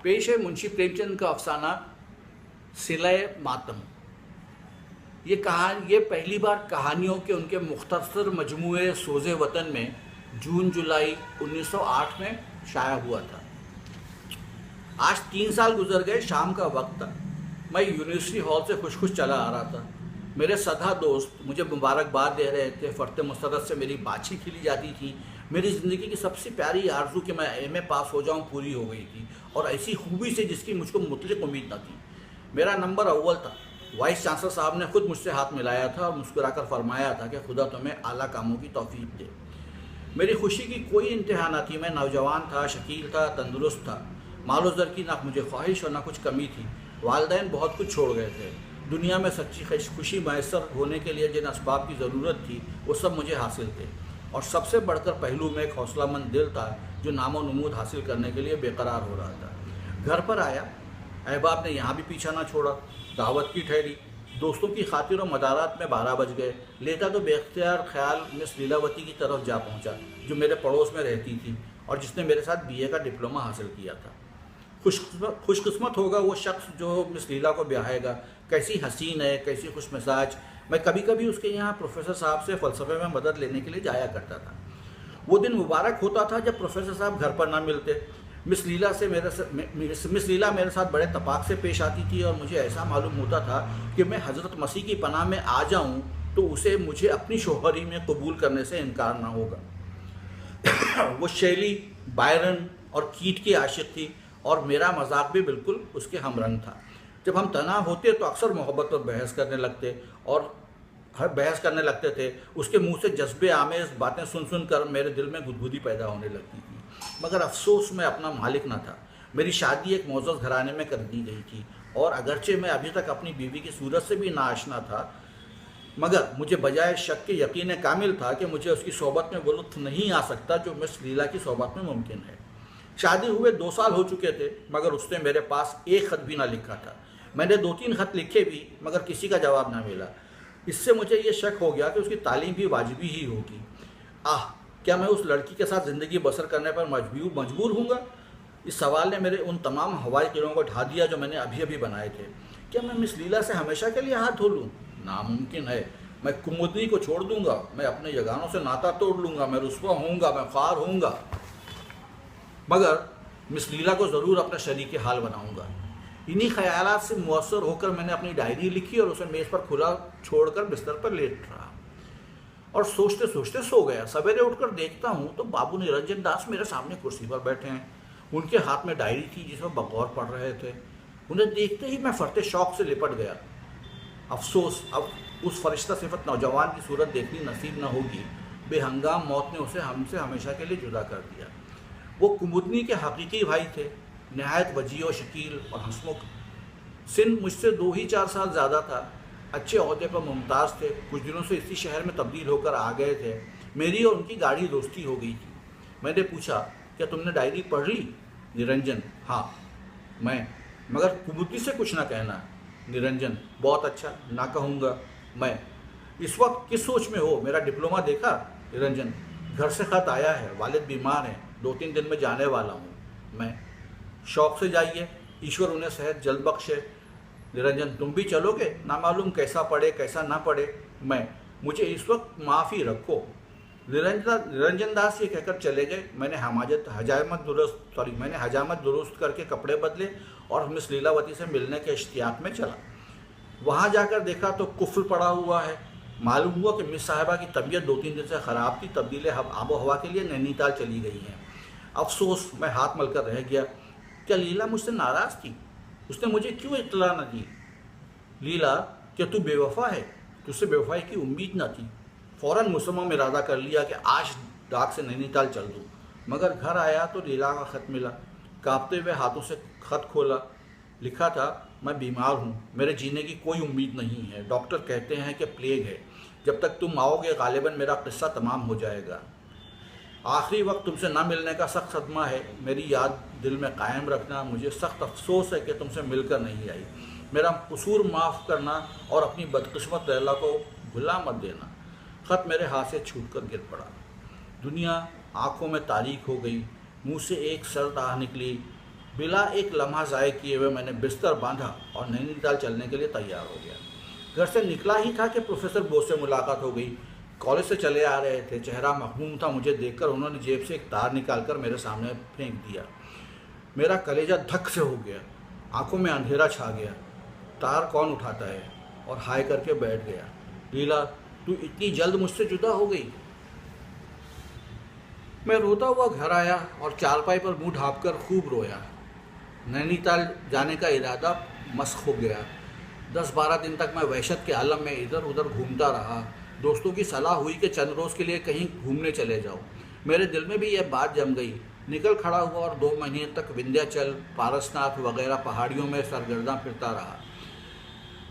पेश है मुंशी प्रेमचंद का अफसाना सिलाए मातम। ये पहली बार कहानियों के उनके मुख्तसर मजमूए सोज़े वतन में जून जुलाई 1908 में शाया हुआ था। आज 3 साल गुजर गए। शाम का वक्त था। मैं यूनिवर्सिटी हॉल से खुश खुश चला आ रहा था। मेरे सदा दोस्त मुझे मुबारकबाद दे रहे थे। फ़र्ते मुसरत से मेरी बातचीत खिली जाती थी। मेरी ज़िंदगी की सबसे प्यारी आरज़ू कि मैं एमए पास हो जाऊं पूरी हो गई थी, और ऐसी खूबी से जिसकी मुझको मुतलिक उम्मीद न थी। मेरा नंबर अव्वल था। वाइस चांसलर साहब ने खुद मुझसे हाथ मिलाया था और मुस्कुराकर फरमाया था कि खुदा तुम्हें आला कामों की तौफीक दे। मेरी खुशी की कोई इंतहा न थी। मैं नौजवान था, शकील था, तंदुरुस्त था। मालो ज़र की ना मुझे ख्वाहिश और ना कुछ कमी थी। वालिदैन बहुत कुछ छोड़ गए थे। दुनिया में सच्ची खुशी मैसर होने के लिए जिन असबाब की ज़रूरत थी वो सब मुझे हासिल थे, और सबसे बढ़कर पहलू में एक हौसलामंद दिल था जो नामो नमूद हासिल करने के लिए बेकरार हो रहा था। घर पर आया। अहबाब ने यहाँ भी पीछा ना छोड़ा। दावत की ठहरी। दोस्तों की खातिर और मदारात में 12 बज गए। लेता तो बेख्तियार ख्याल मिस लीलावती की तरफ जा पहुँचा, जो मेरे पड़ोस में रहती थी और जिसने मेरे साथ बीए का डिप्लोमा हासिल किया था। खुशकिस्मत होगा वो शख्स जो मिस लीला को ब्याहेगा। कैसी हसीन है, कैसी खुश मिजाज। मैं कभी कभी उसके यहाँ प्रोफेसर साहब से फ़लसफ़े में मदद लेने के लिए जाया करता था। वो दिन मुबारक होता था जब प्रोफेसर साहब घर पर ना मिलते। मिस लीला मेरे साथ बड़े तपाक से पेश आती थी, और मुझे ऐसा मालूम होता था कि मैं हज़रत मसीह की पनाह में आ जाऊं तो उसे मुझे अपनी शोहरी में कबूल करने से इनकार ना होगा। वो शैली, बायरन और कीट की आशिक थी, और मेरा मजाक भी बिल्कुल उसके हमरंग था। जब हम तना होते तो अक्सर मोहब्बत पर बहस करने लगते थे। उसके मुंह से जज्बे आमेज बातें सुन कर मेरे दिल में गुदगुदी पैदा होने लगती थी। मगर अफसोस मैं अपना मालिक न था। मेरी शादी एक मोअज़्ज़ज़ घराने में कर दी गई थी, और अगरचे मैं अभी तक अपनी बीवी की सूरत से भी नाआशना था, मगर मुझे बजाय शक के यकीन कामिल था कि मुझे उसकी सोबत में वो लुत्फ़ नहीं आ सकता जो मिस लीला की सोबत में मुमकिन है। शादी हुए 2 साल हो चुके थे, मगर उसने मेरे पास एक ख़त भी ना लिखा था। मैंने 2-3 ख़त लिखे भी, मगर किसी का जवाब ना मिला। इससे मुझे ये शक हो गया कि उसकी तालीम भी वाजिबी ही होगी। क्या मैं उस लड़की के साथ ज़िंदगी बसर करने पर मजबूर हूँगा? इस सवाल ने मेरे उन तमाम हवाई किरणों को ढा दिया जो मैंने अभी अभी बनाए थे। क्या मैं मिस लीला से हमेशा के लिए हाथ धो लूँ? नामुमकिन है। मैं कुमुदनी को छोड़ दूँगा, मैं अपने यगानों से नाता तोड़ लूँगा, मैं रुस्वा हूँगा, मैं ख्वार हूँगा, मगर मिस लीला को ज़रूर अपना शरीक हाल बनाऊँगा। इन्हीं ख्यालात से मुअस्सर होकर मैंने अपनी डायरी लिखी और उसे मेज़ पर खुला छोड़कर बिस्तर पर लेट रहा, और सोचते सोचते सो गया। सवेरे उठकर देखता हूँ तो बाबू निरंजन दास मेरे सामने कुर्सी पर बैठे हैं। उनके हाथ में डायरी थी जिसमें बगौर पढ़ रहे थे। उन्हें देखते ही मैं फरते शौक से लिपट गया। अफसोस, अब उस फरिश्ता सिफत नौजवान की सूरत देखनी नसीब न होगी। बेहंगाम मौत ने उसे हमसे हमेशा के लिए जुदा कर दिया। वो कुमुदनी के हकीकी भाई थे, नहायत वजी और शकील और हंसमुख। सिन मुझसे 2-4 साल ज़्यादा था। अच्छे ओहदे पर मुमताज़ थे। कुछ दिनों से इसी शहर में तब्दील होकर आ गए थे। मेरी और उनकी गाढ़ी दोस्ती हो गई थी। मैंने पूछा, क्या तुमने डायरी पढ़ ली? निरंजन, हाँ। मैं, मगर कुमुदनी से कुछ ना कहना। निरंजन, बहुत अच्छा, ना कहूँगा। मैं, इस वक्त किस सोच में हो? मेरा डिप्लोमा देखा? निरंजन, घर से ख़त आया है, वालिद बीमार हैं, 2-3 दिन में जाने वाला हूँ। मैं, शौक़ से जाइए, ईश्वर उन्हें सेहत जल्द बख्शे। निरंजन, तुम भी चलोगे? ना मालूम कैसा पढ़े कैसा ना पढ़े। मैं, मुझे इस वक्त माफ़ी रखो। निरंजन दास ये कहकर चले गए। मैंने हजामत दुरुस्त करके कपड़े बदले और मिस लीलावती से मिलने के इश्तियाक में चला। वहाँ जाकर देखा तो कुफ्र पड़ा हुआ है। मालूम हुआ कि मिस साहिबा की तबीयत 2-3 दिन से ख़राब थी। तब्दील आबो हवा के लिए नैनीताल चली गई हैं। अफसोस, मैं हाथ मलकर रह गया। क्या लीला मुझसे नाराज़ थी? उसने मुझे क्यों इत्तला न दी? लीला, क्या तू बेवफा है? तुझसे बेवफाई की उम्मीद न थी। फ़ौरन मुसम्मा में इरादा कर लिया कि आज डाक से नैनीताल चल दूँ। मगर घर आया तो लीला का ख़त मिला। काँपते हुए हाथों से ख़त खोला। लिखा था, मैं बीमार हूँ, मेरे जीने की कोई उम्मीद नहीं है। डॉक्टर कहते हैं कि प्लेग है। जब तक तुम आओगे गालिबन मेरा किस्सा तमाम हो जाएगा। आखिरी वक्त तुमसे ना मिलने का सख्त सदमा है। मेरी याद दिल में कायम रखना। मुझे सख्त अफसोस है कि तुमसे मिलकर नहीं आई। मेरा कसूर माफ़ करना और अपनी बदकिस्मत लैला को भुला मत देना। ख़त मेरे हाथ से छूट कर गिर पड़ा। दुनिया आँखों में तारीक हो गई। मुँह से एक सर्द आह निकली। बिला एक लम्हा ज़ाय किए हुए मैंने बिस्तर बांधा और नैनीताल चलने के लिए तैयार हो गया। घर से निकला ही था कि प्रोफेसर बोस से मुलाकात हो गई। कॉलेज से चले आ रहे थे, चेहरा मखमूम था। मुझे देखकर उन्होंने जेब से एक तार निकालकर मेरे सामने फेंक दिया। मेरा कलेजा धक से हो गया, आंखों में अंधेरा छा गया। तार कौन उठाता है? और हाय करके बैठ गया। लीला, तू इतनी जल्द मुझसे जुदा हो गई? मैं रोता हुआ घर आया और चारपाई पर मुंह ढांपकर खूब रोया। नैनीताल जाने का इरादा मस्क हो गया। 10-12 दिन तक मैं वहशत के आलम में इधर उधर घूमता रहा। दोस्तों की सलाह हुई कि चंद रोज़ के लिए कहीं घूमने चले जाओ। मेरे दिल में भी यह बात जम गई। निकल खड़ा हुआ और 2 महीने तक विंध्याचल, पारसनाथ वगैरह पहाड़ियों में सरगर्दा फिरता रहा।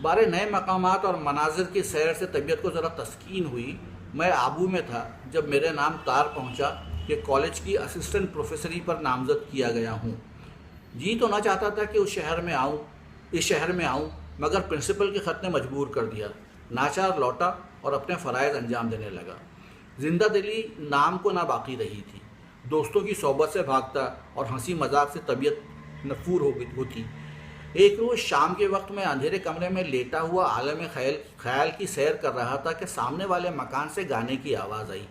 बारे नए मकामात और मनाजिर की सैर से तबीयत को ज़रा तस्कीन हुई। मैं आबू में था जब मेरे नाम तार पहुंचा कि कॉलेज की असिस्टेंट प्रोफेसरी पर नामजद किया गया हूँ। जी तो ना चाहता था कि इस शहर में आऊँ, मगर प्रिंसिपल के ख़त ने मजबूर कर दिया। नाचार लौटा और अपने फ़राइज़ अंजाम देने लगा। जिंदा दिली नाम को ना बाकी रही थी। दोस्तों की सोबत से भागता और हंसी मजाक से तबीयत नफूर होती। एक रोज़ शाम के वक्त मैं अंधेरे कमरे में लेटा हुआ आलम ख्याल की सैर कर रहा था कि सामने वाले मकान से गाने की आवाज़ आई।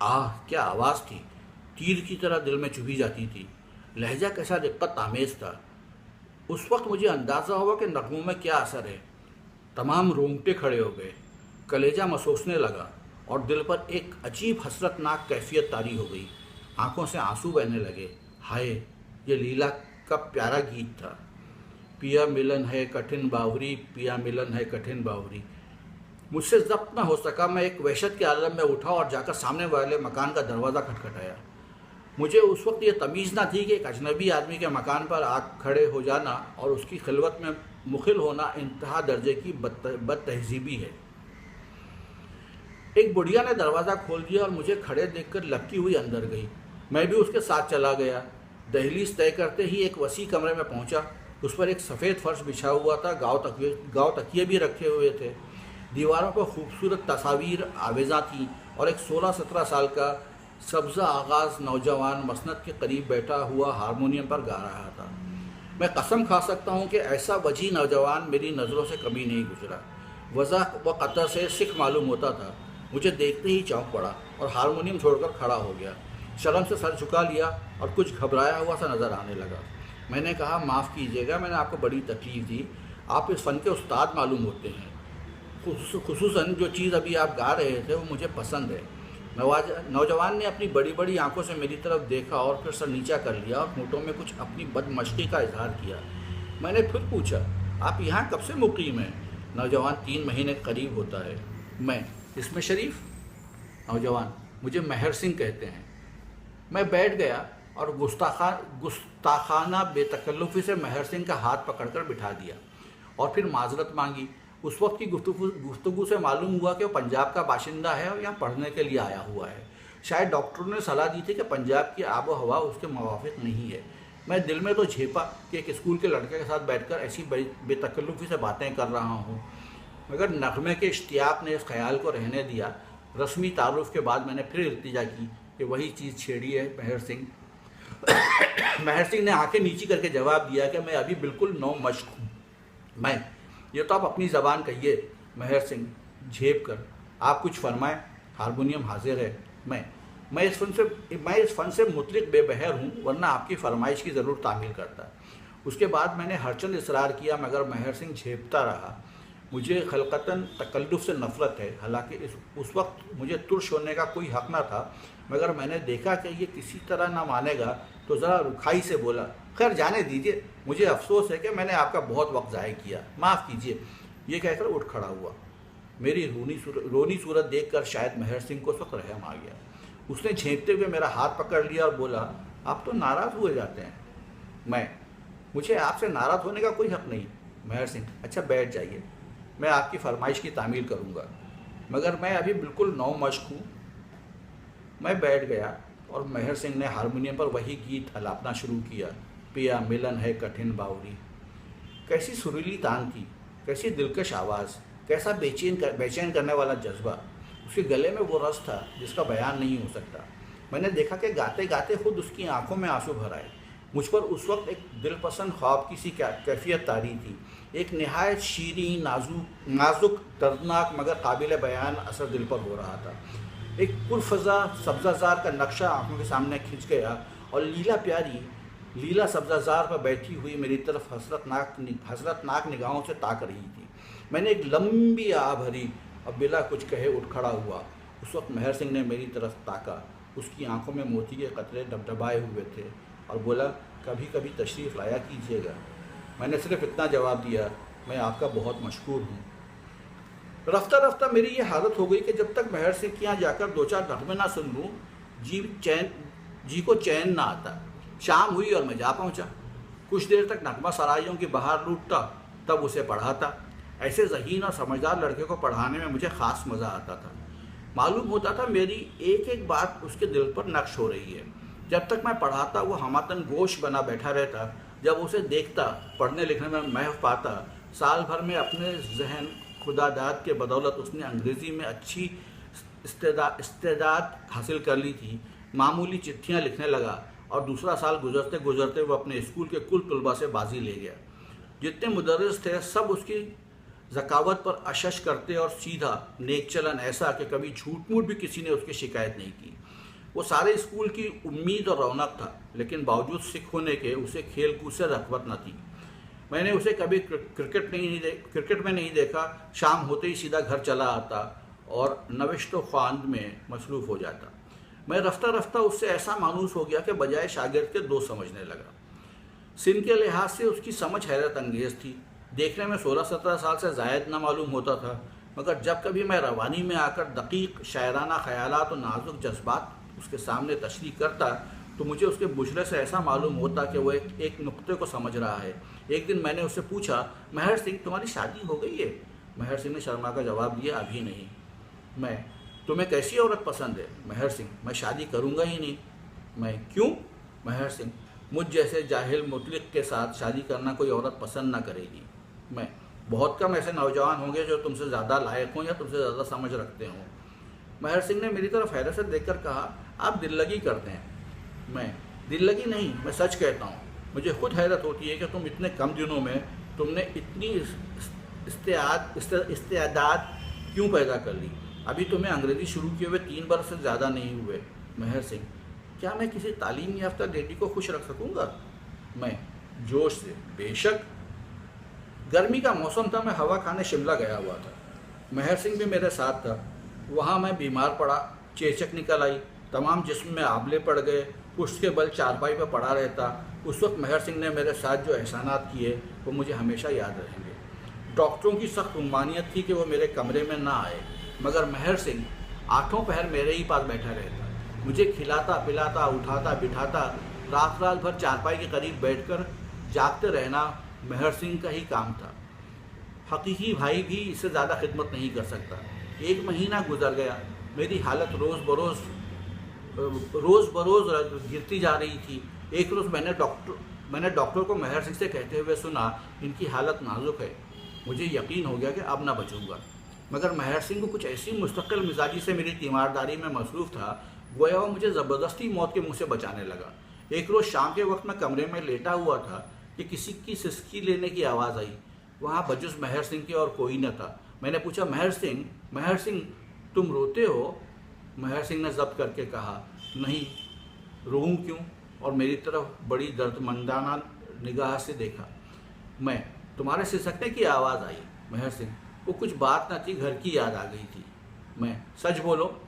आह, क्या आवाज़ थी! तीर की तरह दिल में चुभी जाती थी। लहजा कैसा दिक्कत आमेज था। उस वक्त मुझे अंदाज़ा हुआ कि नगमों में क्या असर है। तमाम रोंगटे खड़े हो गए, कलेजा महसूसने लगा और दिल पर एक अजीब हसरतनाक कैफियत तारी हो गई। आंखों से आंसू बहने लगे। हाय, ये लीला का प्यारा गीत था। पिया मिलन है कठिन बावरी, पिया मिलन है कठिन बावरी। मुझसे जब्त न हो सका। मैं एक वहशत के आलम में उठा और जाकर सामने वाले मकान का दरवाज़ा खटखटाया। मुझे उस वक्त ये तमीज़ न थी कि एक अजनबी आदमी के मकान पर आग खड़े हो जाना और उसकी खिलवत में मुखिल होना इंतहा दर्जे की बदतहजीबी है। एक बुढ़िया ने दरवाज़ा खोल दिया और मुझे खड़े देखकर लपकी हुई अंदर गई। मैं भी उसके साथ चला गया। दहलीज तय करते ही एक वसी कमरे में पहुंचा। उस पर एक सफ़ेद फर्श बिछा हुआ था। गाँव तकिए भी रखे हुए थे। दीवारों पर खूबसूरत तस्वीर आवेज़ा थी और एक 16-17 साल का सब्ज़ा आगाज़ नौजवान मसनद के करीब बैठा हुआ हारमोनियम पर गा रहा था। मैं कसम खा सकता हूँ कि ऐसा वजी नौजवान मेरी नज़रों से कभी नहीं गुजरा। वज़ह व क़तर से सिख मालूम होता था। मुझे देखते ही चौंक पड़ा और हारमोनियम छोड़कर खड़ा हो गया। शर्म से सर झुका लिया और कुछ घबराया हुआ सा नज़र आने लगा। मैंने कहा, माफ़ कीजिएगा, मैंने आपको बड़ी तकलीफ़ दी। आप इस फ़न के उस्ताद मालूम होते हैं। खुसूसन जो चीज़ अभी आप गा रहे थे वो मुझे पसंद है। नौजवान ने अपनी बड़ी बड़ी आंखों से मेरी तरफ देखा और फिर सर नीचा कर लिया और होठों में कुछ अपनी बदमश्की का इजहार किया। मैंने फिर पूछा, आप यहाँ कब से मुकीम हैं? नौजवान, 3 महीने करीब होता है। मैं, इसमें शरीफ? नौजवान, मुझे महर सिंह कहते हैं। मैं बैठ गया और गुस्ताखाना बेतकल्लुफ़ी से महर सिंह का हाथ पकड़कर बिठा दिया और फिर माजरत मांगी। उस वक्त की गुफ्तगू से मालूम हुआ कि वो पंजाब का बाशिंदा है और यहाँ पढ़ने के लिए आया हुआ है। शायद डॉक्टरों ने सलाह दी थी कि पंजाब की आबो हवा उसके मुवाफिक नहीं है। मैं दिल में तो झेपा कि एक स्कूल के लड़के के साथ बैठकर ऐसी बेतकल्लुफ़ी से बातें कर रहा हूँ, मगर नगमे के इश्तियाक ने इस ख्याल को रहने दिया। रस्मी तारुफ के बाद मैंने फिर इल्तिजा की कि वही चीज़ छेड़ी है महर सिंह। महर सिंह ने आंखें नीची करके जवाब दिया कि मैं अभी बिल्कुल नौ मश्क हूँ। मैं, ये तो आप अपनी ज़बान कहिए। महर सिंह झेप कर, आप कुछ फरमाएं। हारमोनियम हाजिर है। मैं इस फ़न से मुतलिक बेबहर हूँ, वरना आपकी फरमाइश की ज़रूर तामील करता। उसके बाद मैंने हरचंद इसरार किया, मगर महर सिंह झेपता रहा। मुझे खलकतन तकल्लुफ़ से नफ़रत है। हालांकि उस वक्त मुझे तुर्श होने का कोई हक़ न था, मगर मैंने देखा कि ये किसी तरह ना मानेगा तो ज़रा रुखाई से बोला, खैर जाने दीजिए, मुझे अफसोस है कि मैंने आपका बहुत वक्त ज़ाय किया, माफ़ कीजिए। ये कहकर उठ खड़ा हुआ। मेरी रोनी सूरत देखकर शायद महर सिंह को उस वक्त रहम आ गया। उसने झेंपते हुए मेरा हाथ पकड़ लिया और बोला, आप तो नाराज़ हुए जाते हैं। मुझे आपसे नाराज़ होने का कोई हक़ नहीं। महर सिंह, अच्छा बैठ जाइए, मैं आपकी फरमाइश की तामील करूँगा, मगर मैं अभी बिल्कुल नौ मश्क हूँ। मैं बैठ गया और महर सिंह ने हारमोनियम पर वही गीत अलापना शुरू किया, पिया मिलन है कठिन बावरी। कैसी सुरीली तान थी, कैसी दिलकश आवाज़, कैसा बेचैन करने वाला जज्बा। उसके गले में वो रस था जिसका बयान नहीं हो सकता। मैंने देखा कि गाते गाते खुद उसकी आंखों में आंसू भर आए। मुझ पर उस वक्त एक दिलपसंद ख्वाब की सी कैफियत तारी थी। एक नहायत शीरीन, नाजुक, दर्दनाक मगर काबिल बयान असर दिल पर हो रहा था। एक पुरफजा सब्ज़ाज़ार का नक्शा आंखों के सामने खिंच गया और लीला सब्ज़ाज़ार पर बैठी हुई मेरी तरफ हसरतनाक निगाहों से ताक रही थी। मैंने एक लंबी आह भरी और बिला कुछ कहे उठ खड़ा हुआ। उस वक्त मेहर सिंह ने मेरी तरफ ताका। उसकी आंखों में मोती के कतरे डबडबाए हुए थे और बोला, कभी कभी तशरीफ़ लाया कीजिएगा। मैंने सिर्फ इतना जवाब दिया, मैं आपका बहुत मशकूर हूँ। रफ्ता रफ्ता मेरी ये हालत हो गई कि जब तक मेहर सिंह के यहाँ जाकर दो चार नगमे ना सुन लूँ जी को चैन ना आता। शाम हुई और मैं जा पहुँचा। कुछ देर तक नगमा सराइयों की बहार लूटता, तब उसे पढ़ाता। ऐसे ज़हीन और समझदार लड़के को पढ़ाने में मुझे ख़ास मज़ा आता था। मालूम होता था मेरी एक एक बात उसके दिल पर नक्श हो रही है। जब तक मैं पढ़ाता वो हमतन गोश बना बैठा रहता। जब उसे देखता, पढ़ने लिखने में महव पाता। साल भर में अपने जहन खुदादाद के बदौलत उसने अंग्रेज़ी में अच्छी इस्तेदाद हासिल कर ली थी। मामूली चिट्ठियाँ लिखने लगा और दूसरा साल गुजरते गुजरते वो अपने स्कूल के कुल तलबा से बाजी ले गया। जितने मुदर्रिस थे सब उसकी ज़कावत पर अशश करते और सीधा नेक चलन ऐसा कि कभी झूठ मूठ भी किसी ने उसकी शिकायत नहीं की। वो सारे स्कूल की उम्मीद और रौनक था, लेकिन बावजूद सिख होने के उसे खेल कूद से रग़बत न थी। मैंने उसे कभी क्रिकेट में नहीं देखा। शाम होते ही सीधा घर चला आता और नविश्त ख्वांद में मसरूफ़ हो जाता। मैं रफ्ता रफ्ता उससे ऐसा मानूस हो गया कि बजाय शागिर्द के दोस्त समझने लगा। सिन के लिहाज से उसकी समझ हैरत अंगेज़ थी। देखने में 16-17 साल से ज़ायद न मालूम होता था, मगर जब कभी मैं रवानी में आकर दकीक शायराना ख़यालात और नाजुक जज्बात उसके सामने तशरीह करता तो मुझे उसके बुशरे से ऐसा मालूम होता कि वो एक नुक्ते को समझ रहा है। एक दिन मैंने उससे पूछा, मेहर सिंह तुम्हारी शादी हो गई है? मेहर सिंह ने शर्मा का जवाब दिया, अभी नहीं। मैं, तुम्हें कैसी औरत पसंद है? मेहर सिंह, मैं शादी करूँगा ही नहीं। मैं, क्यों? मेहर सिंह, मुझ जैसे जाहिल मुतलिक के साथ शादी करना कोई औरत पसंद ना करेगी। मैं, बहुत कम ऐसे नौजवान होंगे जो तुमसे ज़्यादा लायक हों या तुमसे ज़्यादा समझ रखते हों। मेहर सिंह ने मेरी तरफ हैरत से देखकर कहा, आप दिल लगी करते हैं। मैं, दिल लगी नहीं, मैं सच कहता हूँ। मुझे खुद हैरत होती है कि तुम इतने कम दिनों में तुमने इतनी इस्तेदाद क्यों पैदा कर ली। अभी तुम्हें अंग्रेज़ी शुरू किए हुए 3 बरस से ज़्यादा नहीं हुए। मेहर सिंह, क्या मैं किसी तालीम याफ्ता लेडी को खुश रख सकूँगा? मैं, जोश से, बेशक। गर्मी का मौसम था, मैं हवा खाने शिमला गया हुआ था। मेहर सिंह भी मेरे साथ था। वहाँ मैं बीमार पड़ा, चेचक निकल आई, तमाम जिस्म में आबले पड़ गए, पुष्ट के बल चारपाई पर पड़ा रहता। उस वक्त मेहर सिंह ने मेरे साथ जो एहसानात किए वो मुझे हमेशा याद रहेंगे। डॉक्टरों की सख्त उम्मानियत थी कि वो मेरे कमरे में ना आए, मगर मेहर सिंह आठों पहर मेरे ही पास बैठा रहता। मुझे खिलाता पिलाता, उठाता बिठाता, रात रात भर चारपाई के करीब बैठकर जागते रहना मेहर सिंह का ही काम था। हकीकी भाई भी इससे ज़्यादा खिदमत नहीं कर सकता। 1 महीना गुजर गया। मेरी हालत रोज़ बरोज़ गिरती जा रही थी। एक रोज़ मैंने डॉक्टर को मेहर सिंह से कहते हुए सुना, इनकी हालत नाजुक है। मुझे यकीन हो गया कि अब ना बचूंगा, मगर मेहर सिंह को कुछ ऐसी मुस्तकिल मिजाजी से मेरी तीमारदारी में मसरूफ़ था, गोया वो मुझे ज़बरदस्ती मौत के मुँह से बचाने लगा। एक रोज़ शाम के वक्त मैं कमरे में लेटा हुआ था कि किसी की सिसकी लेने की आवाज़ आई। वहाँ बजुज़ मेहर सिंह के और कोई न था। मैंने पूछा, मेहर सिंह तुम रोते हो? मेहर सिंह ने ज़ब्त करके कहा, नहीं, रोऊं क्यों? और मेरी तरफ बड़ी दर्दमंदाना निगाह से देखा। मैं, तुम्हारे सिसकने की आवाज़ आई। मेहर सिंह, वो कुछ बात न थी, घर की याद आ गई थी। मैं, सच बोलो।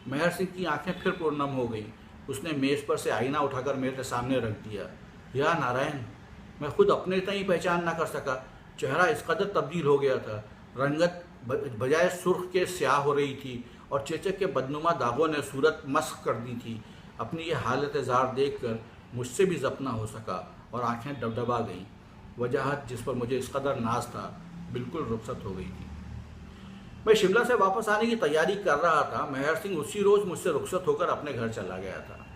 मेहर सिंह की आंखें फिर पुरनम हो गईं। उसने मेज़ पर से आईना उठाकर मेरे सामने रख दिया। या नारायण, मैं खुद अपने तय पहचान ना कर सका। चेहरा इस कदर तब्दील हो गया था, रंगत बजाय सुर्ख के स्याह हो रही थी और चेचक के बदनुमा दागों ने सूरत मस्ख कर दी थी। अपनी ये हालत ज़ार देखकर मुझसे भी ज़ब्त ना हो सका और आंखें डबडबा गईं। वजाहत जिस पर मुझे इस कदर नाज था बिल्कुल रुखसत हो गई थी। मैं शिमला से वापस आने की तैयारी कर रहा था। मेहर सिंह उसी रोज़ मुझसे रुखसत होकर अपने घर चला गया था।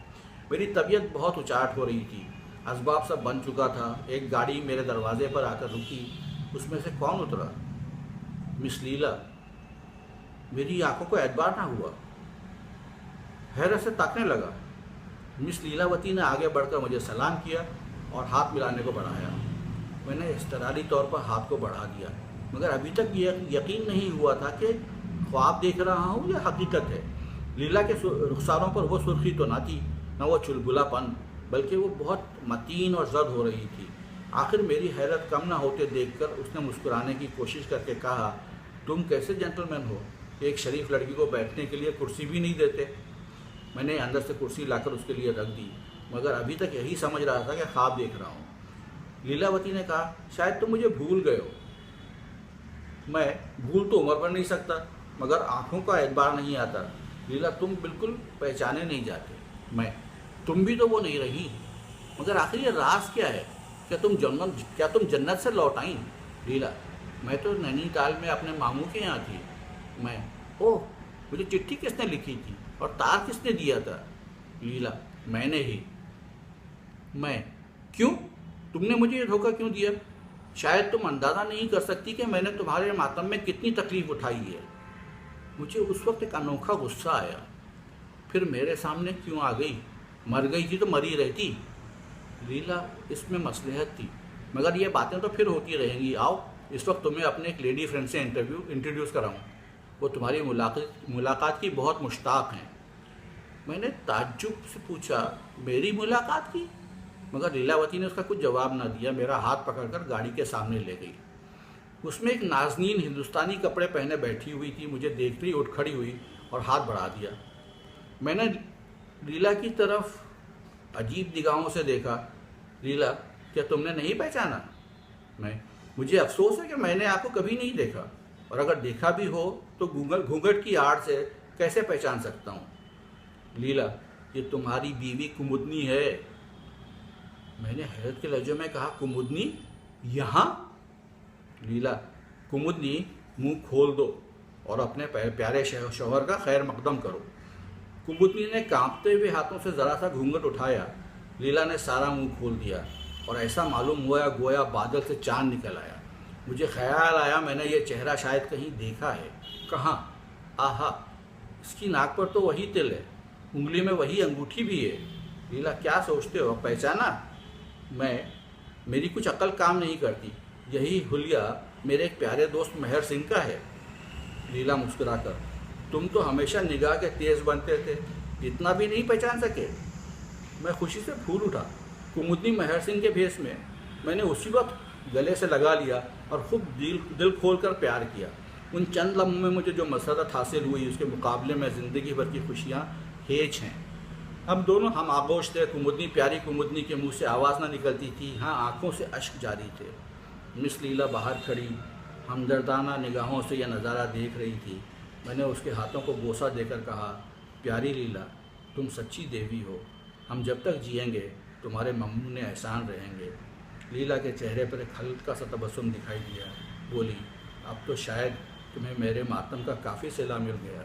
मेरी तबीयत बहुत उचाट हो रही थी। असबाब सब बन चुका था। एक गाड़ी मेरे दरवाजे पर आकर रुकी। उसमें से कौन उतरा? मिस लीला। मेरी आंखों को एतबार ना हुआ, हैरत से ताकने लगा। मिस लीलावती ने आगे बढ़कर मुझे सलाम किया और हाथ मिलाने को बढ़ाया। मैंने इस्तरारी तौर पर हाथ को बढ़ा दिया, मगर अभी तक यह यकीन नहीं हुआ था कि ख्वाब देख रहा हूँ या हकीकत है। लीला के रुखसारों पर वो सुर्खी तो ना थी, न वो चुलबुलापन, बल्कि वो बहुत मतीन और जर्द हो रही थी। आखिर मेरी हैरत कम ना होते देखकर उसने मुस्कुराने की कोशिश करके कहा, तुम कैसे जेंटलमैन हो, एक शरीफ लड़की को बैठने के लिए कुर्सी भी नहीं देते। मैंने अंदर से कुर्सी लाकर उसके लिए रख दी, मगर अभी तक यही समझ रहा था कि ख्वाब देख रहा हूँ। लीलावती ने कहा, शायद तुम मुझे भूल गए हो। मैं भूल तो उम्र पर नहीं सकता, मगर आँखों का एतबार नहीं आता। लीला, तुम बिल्कुल पहचाने नहीं जाते। मैं, तुम भी तो वो नहीं रही। मगर आखिर ये राज क्या है? क्या तुम जन्नत से लौट आई? लीला, मैं तो नैनीताल में अपने मामू के यहाँ थी। मैं, ओह, मुझे चिट्ठी किसने लिखी थी और तार किसने दिया था? लीला, मैंने ही। मैं, क्यों? तुमने मुझे ये धोखा क्यों दिया? शायद तुम अंदाज़ा नहीं कर सकती कि मैंने तुम्हारे मातम में कितनी तकलीफ उठाई है। मुझे उस वक्त एक अनोखा गुस्सा आया। फिर मेरे सामने क्यों आ गई? मर गई थी तो मरी रहती। लीला, इसमें मसलहत थी, मगर ये बातें तो फिर होती रहेंगी। आओ, इस वक्त तुम्हें अपने एक लेडी फ्रेंड से इंट्रोड्यूस कराऊं। वो तुम्हारी मुलाकात की बहुत मुश्ताक हैं। मैंने ताज्जुब से पूछा, मेरी मुलाकात की? मगर लीलावती ने उसका कुछ जवाब ना दिया। मेरा हाथ पकड़कर गाड़ी के सामने ले गई। उसमें एक नाज़नीन हिंदुस्तानी कपड़े पहने बैठी हुई थी। मुझे देखते ही उठ खड़ी हुई और हाथ बढ़ा दिया। मैंने लीला की तरफ अजीब निगाहों से देखा। लीला, क्या तुमने नहीं पहचाना? मैं, मुझे अफसोस है कि मैंने आपको कभी नहीं देखा, और अगर देखा भी हो तो घूंघट की आड़ से कैसे पहचान सकता हूँ? लीला, ये तुम्हारी बीवी कुमुदनी है। मैंने हैरत के लहजे में कहा, कुमुदनी यहाँ? लीला, कुमुदनी, मुंह खोल दो और अपने प्यारे शौहर का खैर मकदम करो। कुमुदनी ने कांपते हुए हाथों से ज़रा सा घूंघट उठाया। लीला ने सारा मुंह खोल दिया और ऐसा मालूम हुआ गोया बादल से चांद निकल आया। मुझे ख्याल आया, मैंने ये चेहरा शायद कहीं देखा है। कहाँ? आहा, इसकी नाक पर तो वही तिल है, उंगली में वही अंगूठी भी है। लीला, क्या सोचते हो, पहचाना? मैं, मेरी कुछ अक्ल काम नहीं करती। यही हुलिया मेरे एक प्यारे दोस्त मेहर सिंह का है। लीला मुस्कुराकर, तुम तो हमेशा निगाह के तेज बनते थे, इतना भी नहीं पहचान सके? मैं खुशी से फूल उठा। कुमुदनी मेहर सिंह के भेष में। मैंने उसी वक्त गले से लगा लिया और खूब दिल खोल कर प्यार किया। उन चंद लम्हों में मुझे जो मसरत हासिल हुई, उसके मुकाबले में ज़िंदगी भर की खुशियाँ हेज हैं। हम आगोश थे। कुमुदनी, प्यारी कुमुदनी के मुंह से आवाज़ ना निकलती थी, हाँ, आंखों से अश्क जारी थे। मिस लीला बाहर खड़ी हमदर्दाना निगाहों से यह नज़ारा देख रही थी। मैंने उसके हाथों को बोसा देकर कहा, प्यारी लीला, तुम सच्ची देवी हो। हम जब तक जिएंगे तुम्हारे ममनून एहसान रहेंगे। लीला के चेहरे पर एक हल्का सा तबस्सुम दिखाई दिया। बोली, अब तो शायद तुम्हें मेरे मातम का काफ़ी सिला मिल गया।